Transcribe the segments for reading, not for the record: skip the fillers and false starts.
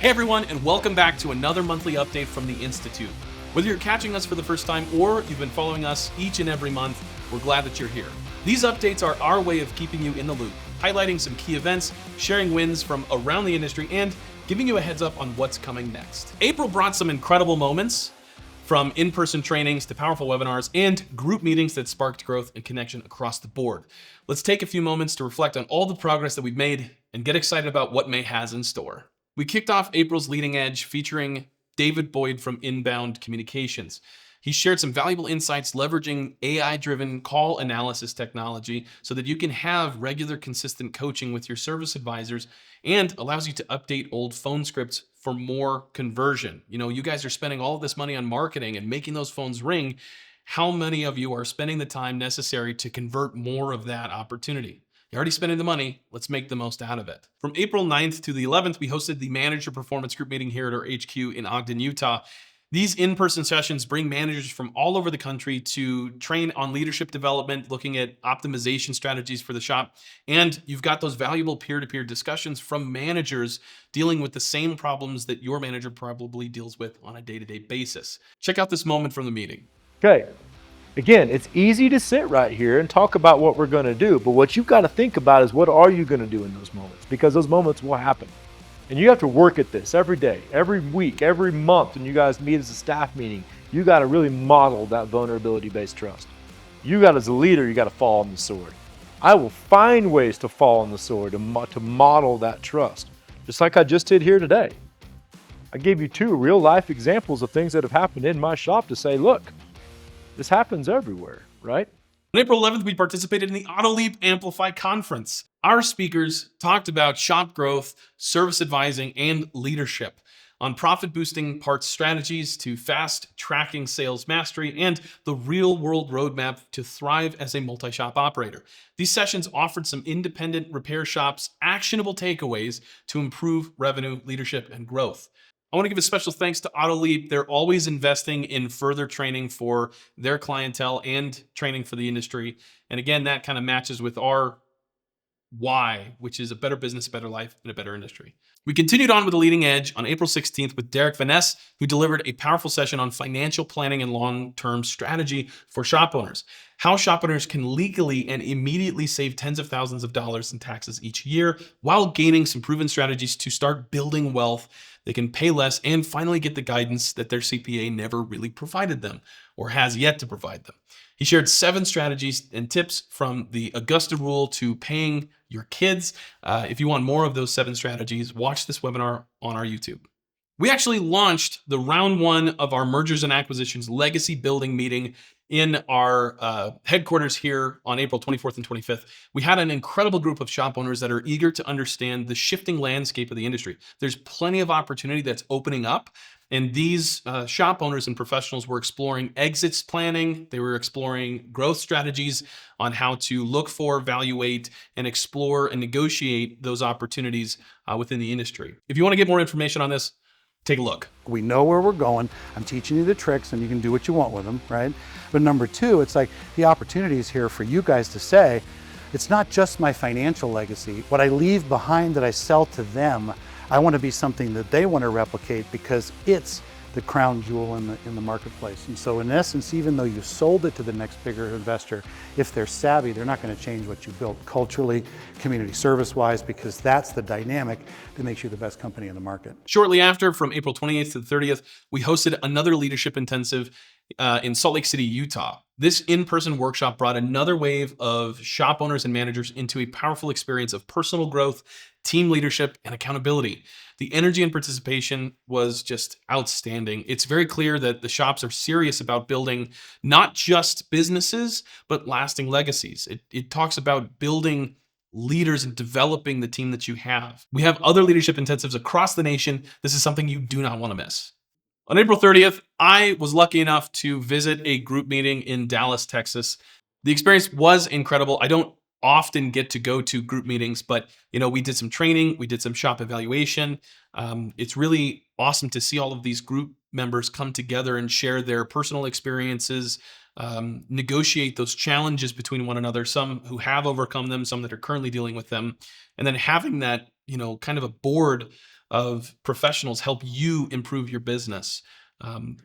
Hey everyone, and welcome back to another monthly update from the Institute. Whether you're catching us for the first time or you've been following us each and every month, we're glad that you're here. These updates are our way of keeping you in the loop, highlighting some key events, sharing wins from around the industry, and giving you a heads up on what's coming next. April brought some incredible moments, from in-person trainings to powerful webinars and group meetings that sparked growth and connection across the board. Let's take a few moments to reflect on all the progress that we've made and get excited about what May has in store. We kicked off April's Leading Edge featuring David Boyd from Inbound Communications. He shared some valuable insights leveraging AI-driven call analysis technology so that you can have regular, consistent coaching with your service advisors, and allows you to update old phone scripts for more conversion. You know, you guys are spending all of this money on marketing and making those phones ring. How many of you are spending the time necessary to convert more of that opportunity? You're already spending the money. Let's make the most out of it. From April 9th to the 11th, we hosted the Manager Performance Group meeting here at our HQ in Ogden, Utah. These in-person sessions bring managers from all over the country to train on leadership development, looking at optimization strategies for the shop. And you've got those valuable peer-to-peer discussions from managers dealing with the same problems that your manager probably deals with on a day-to-day basis. Check out this moment from the meeting. Okay. Again, it's easy to sit right here and talk about what we're going to do, but what you've got to think about is what are you going to do in those moments? Because those moments will happen. And you have to work at this every day, every week, every month when you guys meet as a staff meeting. You got to really model that vulnerability-based trust. You got, as a leader, you got to fall on the sword. I will find ways to fall on the sword to model that trust, just like I just did here today. I gave you two real-life examples of things that have happened in my shop to say, look, this happens everywhere, right? On April 11th, we participated in the AutoLeap Amplify Conference. Our speakers talked about shop growth, service advising, and leadership, on profit-boosting parts strategies to fast-tracking sales mastery, and the real-world roadmap to thrive as a multi-shop operator. These sessions offered some independent repair shops actionable takeaways to improve revenue, leadership, and growth. I want to give a special thanks to AutoLeap. They're always investing in further training for their clientele and training for the industry. And again, that kind of matches with our why, which is a better business, better life, and a better industry. We continued on with the Leading Edge on April 16th with VanNess, who delivered a powerful session on financial planning and long-term strategy for shop owners. How shop owners can legally and immediately save tens of thousands of dollars in taxes each year while gaining some proven strategies to start building wealth. They can pay less and finally get the guidance that their CPA never really provided them or has yet to provide them. He shared 7 strategies and tips from the Augusta rule to paying your kids. If you want more of those 7 strategies, watch this webinar on our YouTube. We actually launched the round 1 of our mergers and acquisitions legacy building meeting in our headquarters here on April 24th and 25th. We had an incredible group of shop owners that are eager to understand the shifting landscape of the industry. There's plenty of opportunity that's opening up. And these shop owners and professionals were exploring exits planning. They were exploring growth strategies on how to look for, evaluate, and explore and negotiate those opportunities within the industry. If you want to get more information on this, take a look. We know where we're going. I'm teaching you the tricks and you can do what you want with them, right? But number 2, it's like the opportunity is here for you guys to say, it's not just my financial legacy. What I leave behind that I sell to them, I want to be something that they want to replicate because it's the crown jewel in the marketplace. And so in essence, even though you sold it to the next bigger investor, if they're savvy, they're not going to change what you built culturally, community service-wise, because that's the dynamic that makes you the best company in the market. Shortly after, from April 28th to the 30th, we hosted another leadership intensive in Salt Lake City, Utah. This in-person workshop brought another wave of shop owners and managers into a powerful experience of personal growth, team leadership, and accountability. The energy and participation was just outstanding. It's very clear that the shops are serious about building not just businesses, but lasting legacies. It talks about building leaders and developing the team that you have. We have other leadership intensives across the nation. This is something you do not want to miss. On April 30th, I was lucky enough to visit a group meeting in Dallas, Texas. The experience was incredible. I don't often get to go to group meetings, but we did some training, we did some shop evaluation. It's really awesome to see all of these group members come together and share their personal experiences, negotiate those challenges between one another, some who have overcome them, some that are currently dealing with them, and then having that kind of a board of professionals help you improve your business.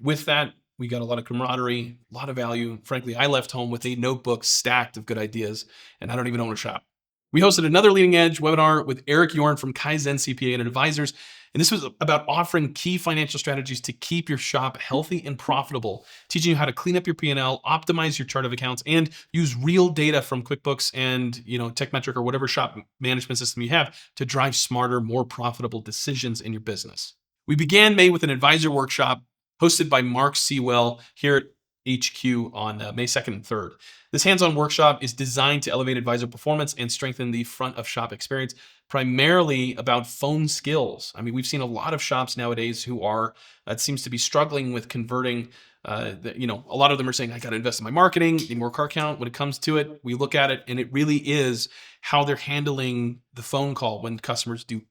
With that, we got a lot of camaraderie, a lot of value. Frankly, I left home with a notebook stacked of good ideas, and I don't even own a shop. We hosted another Leading Edge webinar with Eric Yorn from Kaizen CPA and Advisors, and this was about offering key financial strategies to keep your shop healthy and profitable, teaching you how to clean up your P&L, optimize your chart of accounts, and use real data from QuickBooks and TechMetric or whatever shop management system you have to drive smarter, more profitable decisions in your business. We began May with an advisor workshop hosted by Mark Sewell here at HQ on May 2nd and 3rd. This hands-on workshop is designed to elevate advisor performance and strengthen the front of shop experience, primarily about phone skills. I mean, we've seen a lot of shops nowadays who it seems to be struggling with converting. A lot of them are saying, I got to invest in my marketing, need more car count. When it comes to it, we look at it and it really is how they're handling the phone call when customers do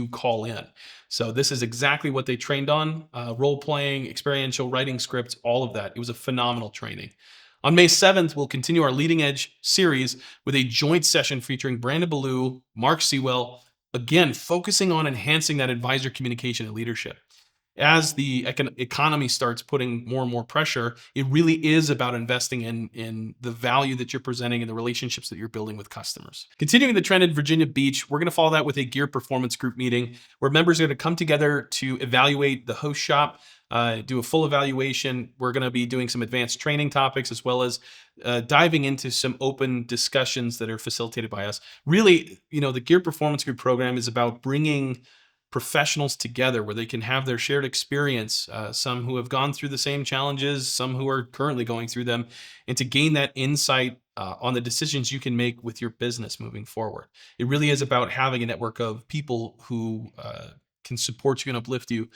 call in. So this is exactly what they trained on, role-playing, experiential, writing scripts, all of that. It was a phenomenal training. On May 7th, we'll continue our Leading Edge series with a joint session featuring Brandon Ballou, Mark Sewell, again, focusing on enhancing that advisor communication and leadership. As the economy starts putting more and more pressure, it really is about investing in the value that you're presenting and the relationships that you're building with customers. Continuing the trend in Virginia Beach, we're going to follow that with a Gear Performance Group meeting where members are going to come together to evaluate the host shop, do a full evaluation. We're going to be doing some advanced training topics as well as diving into some open discussions that are facilitated by us. Really, the Gear Performance Group program is about bringing professionals together where they can have their shared experience, some who have gone through the same challenges, some who are currently going through them, and to gain that insight on the decisions you can make with your business moving forward. It really is about having a network of people who can support you and uplift you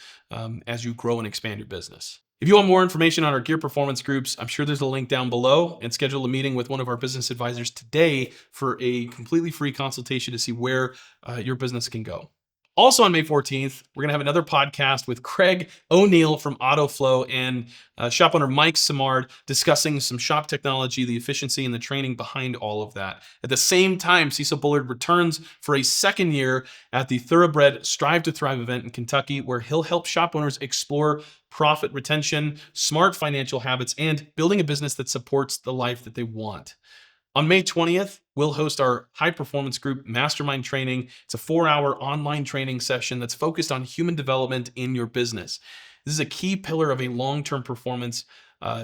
as you grow and expand your business. If you want more information on our Gear Performance Groups, I'm sure there's a link down below, and schedule a meeting with one of our business advisors today for a completely free consultation to see where your business can go. Also on May 14th, we're going to have another podcast with Craig O'Neill from AutoFlow and shop owner Mike Simard discussing some shop technology, the efficiency and the training behind all of that. At the same time, Cecil Bullard returns for a second year at the Thoroughbred Strive to Thrive event in Kentucky, where he'll help shop owners explore profit retention, smart financial habits, and building a business that supports the life that they want. On May 20th, we'll host our High Performance Group Mastermind Training. It's a 4-hour online training session that's focused on human development in your business. This is a key pillar of a long-term performance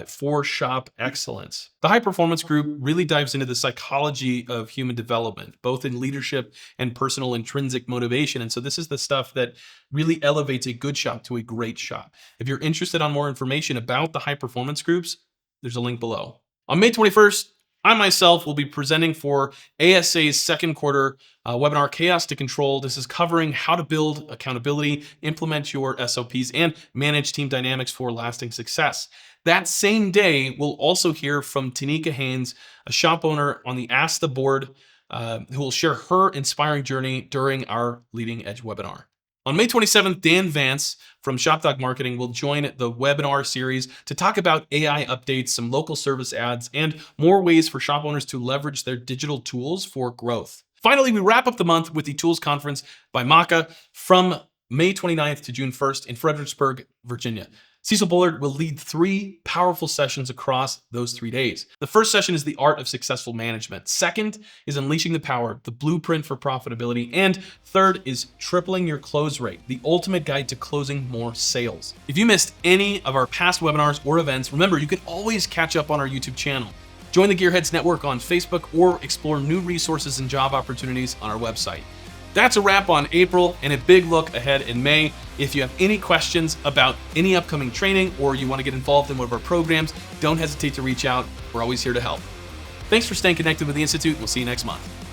for shop excellence. The High Performance Group really dives into the psychology of human development, both in leadership and personal intrinsic motivation. And so this is the stuff that really elevates a good shop to a great shop. If you're interested on more information about the High Performance Groups, there's a link below. On May 21st, I myself will be presenting for ASA's second quarter webinar, Chaos to Control. This is covering how to build accountability, implement your SOPs, and manage team dynamics for lasting success. That same day, we'll also hear from Tanika Haynes, a shop owner on the Ask the Board, who will share her inspiring journey during our Leading Edge webinar. On May 27th, Dan Vance from ShopDog Marketing will join the webinar series to talk about AI updates, some local service ads, and more ways for shop owners to leverage their digital tools for growth. Finally, we wrap up the month with the Tools Conference by Maca from May 29th to June 1st in Fredericksburg, Virginia. Cecil Bullard will lead 3 powerful sessions across those 3 days. The first session is the art of successful management. Second is unleashing the power, the blueprint for profitability. And third is tripling your close rate, the ultimate guide to closing more sales. If you missed any of our past webinars or events, remember, you can always catch up on our YouTube channel. Join the Gearheads Network on Facebook or explore new resources and job opportunities on our website. That's a wrap on April and a big look ahead in May. If you have any questions about any upcoming training or you want to get involved in one of our programs, don't hesitate to reach out. We're always here to help. Thanks for staying connected with the Institute. We'll see you next month.